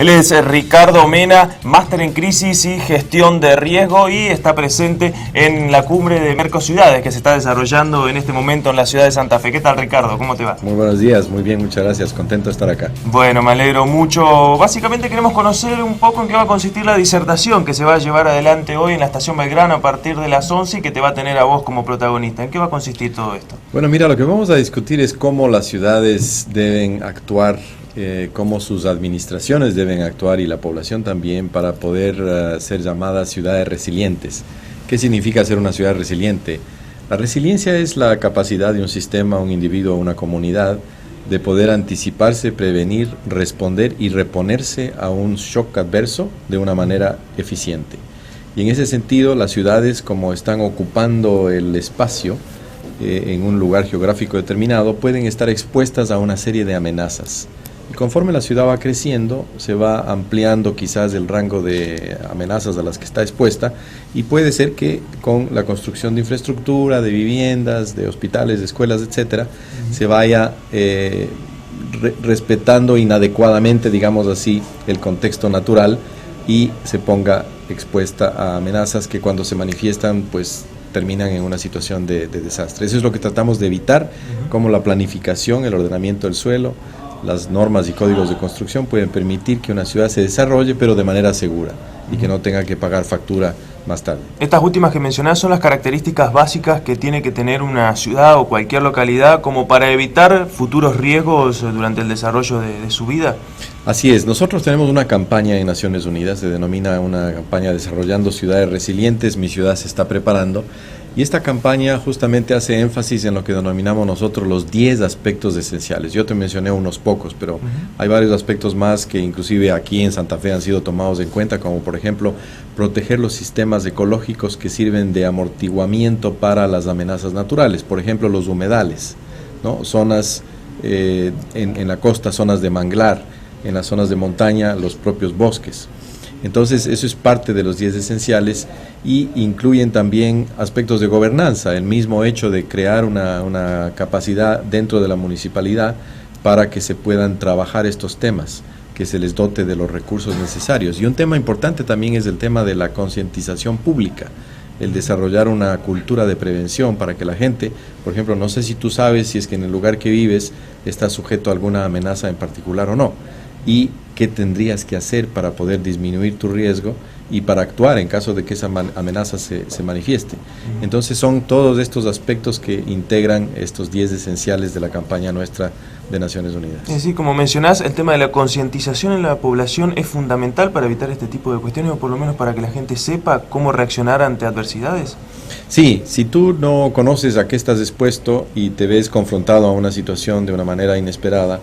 Él es Ricardo Mena, máster en crisis y gestión de riesgo, y está presente en la cumbre de Mercociudades que se está desarrollando en este momento en la ciudad de Santa Fe. ¿Qué tal, Ricardo? ¿Cómo te va? Muy buenos días, muy bien, muchas gracias, contento de estar acá. Bueno, me alegro mucho. Básicamente queremos conocer un poco en qué va a consistir la disertación que se va a llevar adelante hoy en la Estación Belgrano a partir de las 11 y que te va a tener a vos como protagonista. ¿En qué va a consistir todo esto? Bueno, mira, lo que vamos a discutir es cómo las ciudades deben actuar, cómo sus administraciones deben actuar y la población también para poder ser llamadas ciudades resilientes. ¿Qué significa ser una ciudad resiliente? La resiliencia es la capacidad de un sistema, un individuo, una comunidad de poder anticiparse, prevenir, responder y reponerse a un shock adverso de una manera eficiente. Y en ese sentido, las ciudades, como están ocupando el espacio en un lugar geográfico determinado, pueden estar expuestas a una serie de amenazas. Y conforme la ciudad va creciendo, se va ampliando quizás el rango de amenazas a las que está expuesta, y puede ser que con la construcción de infraestructura, de viviendas, de hospitales, de escuelas, etcétera, se vaya respetando inadecuadamente, digamos así, el contexto natural y se ponga expuesta a amenazas que cuando se manifiestan, pues terminan en una situación de desastre. Eso es lo que tratamos de evitar, como la planificación, el ordenamiento del suelo, las normas y códigos de construcción pueden permitir que una ciudad se desarrolle, pero de manera segura y que no tenga que pagar factura más tarde. Estas últimas que mencionás son las características básicas que tiene que tener una ciudad o cualquier localidad como para evitar futuros riesgos durante el desarrollo de su vida. Así es, nosotros tenemos una campaña en Naciones Unidas, se denomina una campaña Desarrollando Ciudades Resilientes, Mi Ciudad se está preparando, y esta campaña justamente hace énfasis en lo que denominamos nosotros los 10 aspectos esenciales. Yo te mencioné unos pocos, pero hay varios aspectos más que inclusive aquí en Santa Fe han sido tomados en cuenta, como por ejemplo proteger los sistemas ecológicos que sirven de amortiguamiento para las amenazas naturales, por ejemplo los humedales, ¿no? Zonas en la costa, zonas de manglar, en las zonas de montaña, los propios bosques. Entonces, eso es parte de los 10 esenciales y incluyen también aspectos de gobernanza, el mismo hecho de crear una capacidad dentro de la municipalidad para que se puedan trabajar estos temas, que se les dote de los recursos necesarios. Y un tema importante también es el tema de la concientización pública, el desarrollar una cultura de prevención para que la gente, por ejemplo, no sé si tú sabes si es que en el lugar que vives está sujeto a alguna amenaza en particular o no, y qué tendrías que hacer para poder disminuir tu riesgo y para actuar en caso de que esa amenaza se manifieste. Entonces son todos estos aspectos que integran estos 10 esenciales de la campaña nuestra de Naciones Unidas. Es decir, como mencionás, el tema de la concientización en la población es fundamental para evitar este tipo de cuestiones, o por lo menos para que la gente sepa cómo reaccionar ante adversidades. Sí, si tú no conoces a qué estás expuesto y te ves confrontado a una situación de una manera inesperada,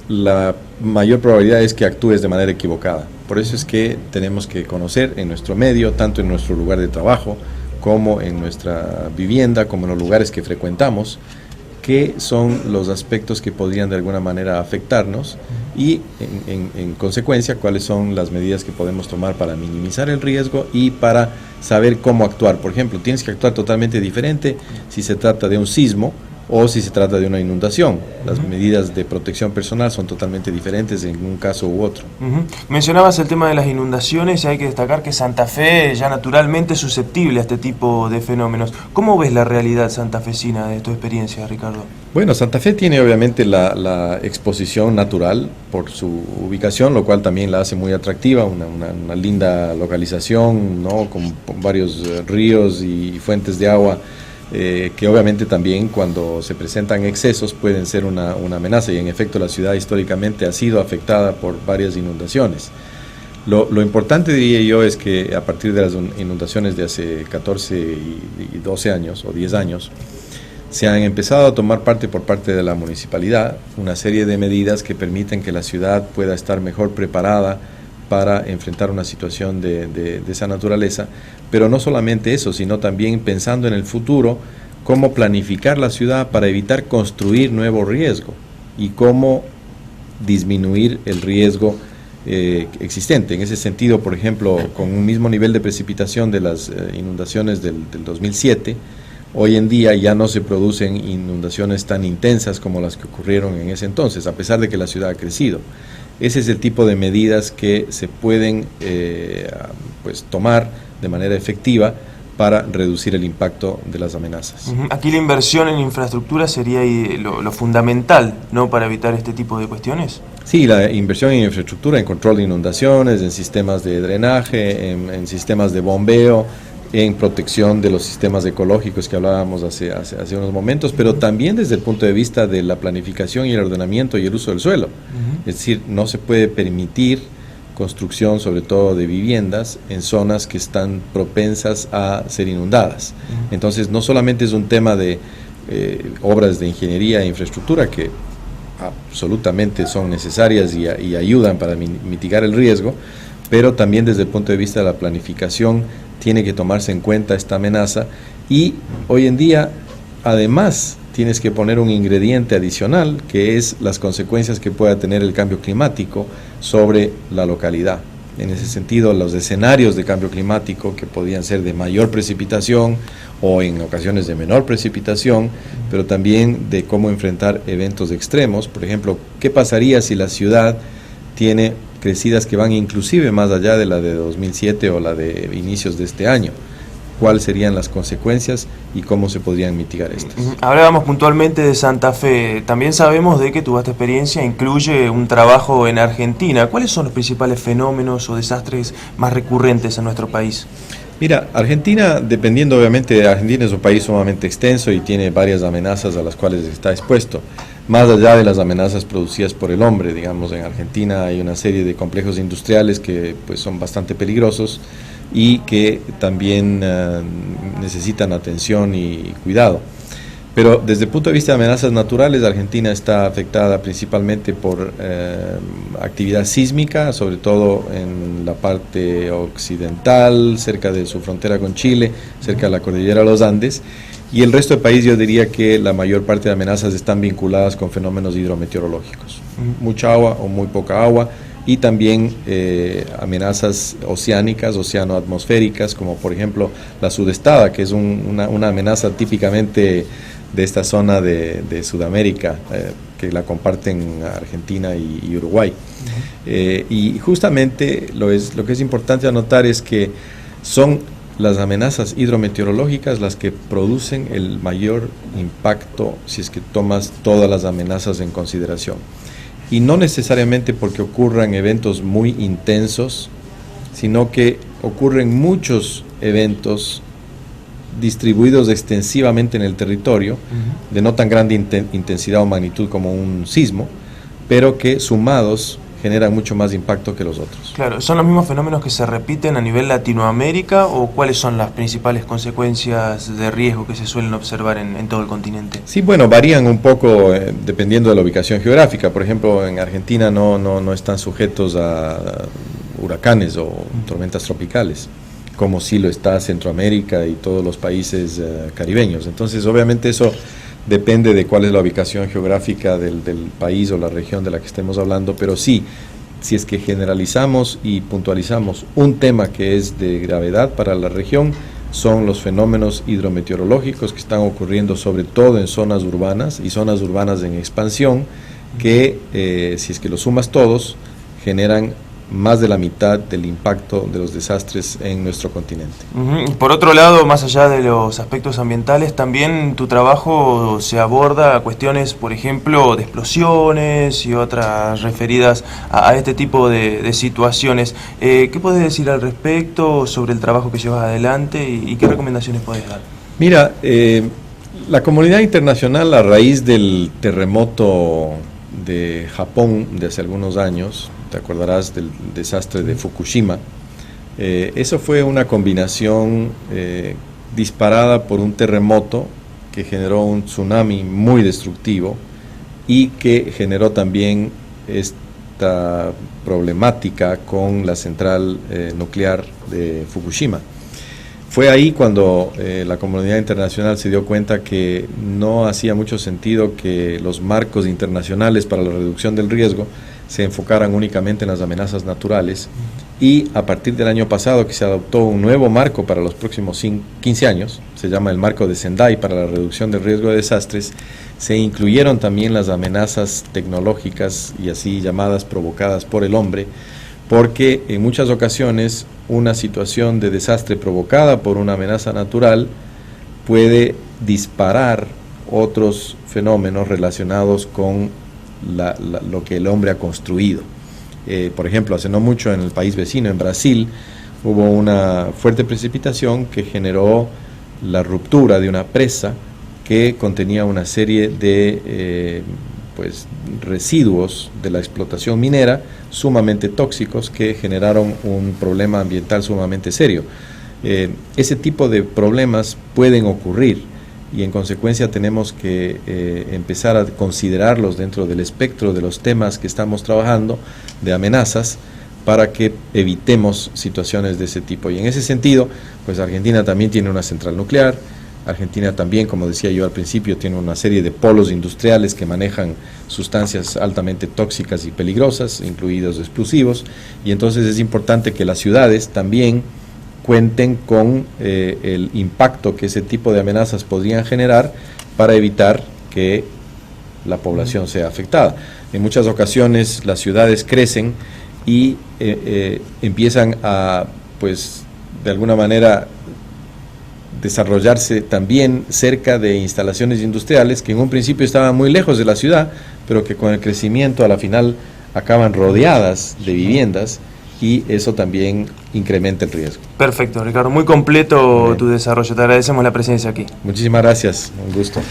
la mayor probabilidad es que actúes de manera equivocada. Por eso es que tenemos que conocer en nuestro medio, tanto en nuestro lugar de trabajo, como en nuestra vivienda, como en los lugares que frecuentamos, qué son los aspectos que podrían de alguna manera afectarnos y en consecuencia cuáles son las medidas que podemos tomar para minimizar el riesgo y para saber cómo actuar. Por ejemplo, tienes que actuar totalmente diferente si se trata de un sismo o si se trata de una inundación. Las medidas de protección personal son totalmente diferentes en un caso u otro. Mencionabas el tema de las inundaciones y hay que destacar que Santa Fe ya naturalmente es susceptible a este tipo de fenómenos. ¿Cómo ves la realidad santafesina de tu experiencia, Ricardo? Bueno, Santa Fe tiene obviamente la exposición natural por su ubicación, lo cual también la hace muy atractiva, una linda localización, ¿no? Con varios ríos y fuentes de agua, que obviamente también cuando se presentan excesos pueden ser una amenaza, y en efecto la ciudad históricamente ha sido afectada por varias inundaciones. Lo importante, diría yo, es que a partir de las inundaciones de hace 14 y 12 años o 10 años, se han empezado a tomar por parte de la municipalidad una serie de medidas que permiten que la ciudad pueda estar mejor preparada para enfrentar una situación de esa naturaleza, pero no solamente eso, sino también pensando en el futuro, cómo planificar la ciudad para evitar construir nuevo riesgo y cómo disminuir el riesgo existente. En ese sentido, por ejemplo, con un mismo nivel de precipitación de las inundaciones del 2007, hoy en día ya no se producen inundaciones tan intensas como las que ocurrieron en ese entonces, a pesar de que la ciudad ha crecido. ese es el tipo de medidas que se pueden pues tomar de manera efectiva para reducir el impacto de las amenazas. Aquí la inversión en infraestructura sería lo fundamental, ¿no?, para evitar este tipo de cuestiones. Sí, la inversión en infraestructura, en control de inundaciones, en sistemas de drenaje, en sistemas de bombeo, en protección de los sistemas ecológicos que hablábamos hace unos momentos, pero también desde el punto de vista de la planificación y el ordenamiento y el uso del suelo. Es decir, no se puede permitir construcción, sobre todo de viviendas, en zonas que están propensas a ser inundadas. Entonces, no solamente es un tema de obras de ingeniería e infraestructura que absolutamente son necesarias y ayudan para mitigar el riesgo, pero también desde el punto de vista de la planificación tiene que tomarse en cuenta esta amenaza y hoy en día, además, tienes que poner un ingrediente adicional que es las consecuencias que pueda tener el cambio climático sobre la localidad. En ese sentido, los escenarios de cambio climático que podían ser de mayor precipitación o en ocasiones de menor precipitación, pero también de cómo enfrentar eventos extremos. Por ejemplo, ¿qué pasaría si la ciudad tiene crecidas que van inclusive más allá de la de 2007 o la de inicios de este año? ¿Cuáles serían las consecuencias y cómo se podrían mitigar estas? Hablábamos puntualmente de Santa Fe. También sabemos de que tu vasta experiencia incluye un trabajo en Argentina. ¿Cuáles son los principales fenómenos o desastres más recurrentes en nuestro país? Mira, Argentina, dependiendo obviamente, Argentina es un país sumamente extenso y tiene varias amenazas a las cuales está expuesto. Más allá de las amenazas producidas por el hombre, digamos, en Argentina hay una serie de complejos industriales que pues son bastante peligrosos y que también necesitan atención y cuidado. Pero desde el punto de vista de amenazas naturales, Argentina está afectada principalmente por actividad sísmica, sobre todo en la parte occidental, cerca de su frontera con Chile, cerca de la cordillera de los Andes, y el resto del país yo diría que la mayor parte de amenazas están vinculadas con fenómenos hidrometeorológicos, mucha agua o muy poca agua, y también amenazas oceánicas, oceanoatmosféricas, como por ejemplo la sudestada, que es una amenaza típicamente de esta zona de Sudamérica, que la comparten Argentina y Uruguay. Y justamente lo que es importante anotar es que son las amenazas hidrometeorológicas las que producen el mayor impacto si es que tomas todas las amenazas en consideración. Y no necesariamente porque ocurran eventos muy intensos, sino que ocurren muchos eventos distribuidos extensivamente en el territorio, de no tan grande intensidad o magnitud como un sismo, pero que sumados generan mucho más impacto que los otros. Claro, ¿son los mismos fenómenos que se repiten a nivel Latinoamérica o cuáles son las principales consecuencias de riesgo que se suelen observar en todo el continente? Sí, bueno, varían un poco dependiendo de la ubicación geográfica. Por ejemplo, en Argentina no están sujetos a huracanes o tormentas tropicales, como sí lo está Centroamérica y todos los países caribeños. Entonces, obviamente eso depende de cuál es la ubicación geográfica del país o la región de la que estemos hablando, pero sí, si es que generalizamos y puntualizamos un tema que es de gravedad para la región, son los fenómenos hidrometeorológicos que están ocurriendo sobre todo en zonas urbanas y zonas urbanas en expansión, que si es que los sumas todos, generan más de la mitad del impacto de los desastres en nuestro continente. Por otro lado, más allá de los aspectos ambientales, también tu trabajo se aborda cuestiones, por ejemplo, de explosiones y otras referidas a este tipo de situaciones. ¿Qué puedes decir al respecto sobre el trabajo que llevas adelante y qué recomendaciones puedes dar? Mira, la comunidad internacional, a raíz del terremoto de Japón de hace algunos años, te acordarás del desastre de Fukushima, eso fue una combinación disparada por un terremoto que generó un tsunami muy destructivo y que generó también esta problemática con la central nuclear de Fukushima. Fue ahí cuando la comunidad internacional se dio cuenta que no hacía mucho sentido que los marcos internacionales para la reducción del riesgo se enfocaran únicamente en las amenazas naturales, y a partir del año pasado que se adoptó un nuevo marco para los próximos 15 años, se llama el marco de Sendai para la reducción del riesgo de desastres, se incluyeron también las amenazas tecnológicas y así llamadas provocadas por el hombre, porque en muchas ocasiones una situación de desastre provocada por una amenaza natural puede disparar otros fenómenos relacionados con lo que el hombre ha construido. Por ejemplo, hace no mucho en el país vecino, en Brasil, hubo una fuerte precipitación que generó la ruptura de una presa que contenía una serie de residuos de la explotación minera sumamente tóxicos que generaron un problema ambiental sumamente serio. Ese tipo de problemas pueden ocurrir y en consecuencia tenemos que empezar a considerarlos dentro del espectro de los temas que estamos trabajando de amenazas para que evitemos situaciones de ese tipo. Y en ese sentido, pues Argentina también tiene una central nuclear. Argentina también, como decía yo al principio, tiene una serie de polos industriales que manejan sustancias altamente tóxicas y peligrosas, incluidos explosivos, y entonces es importante que las ciudades también cuenten con el impacto que ese tipo de amenazas podrían generar para evitar que la población sea afectada. En muchas ocasiones las ciudades crecen y empiezan a, pues, de alguna manera desarrollarse también cerca de instalaciones industriales que en un principio estaban muy lejos de la ciudad, pero que con el crecimiento a la final acaban rodeadas de viviendas y eso también incrementa el riesgo. Perfecto, Ricardo, muy completo tu desarrollo, te agradecemos la presencia aquí. Muchísimas gracias, un gusto.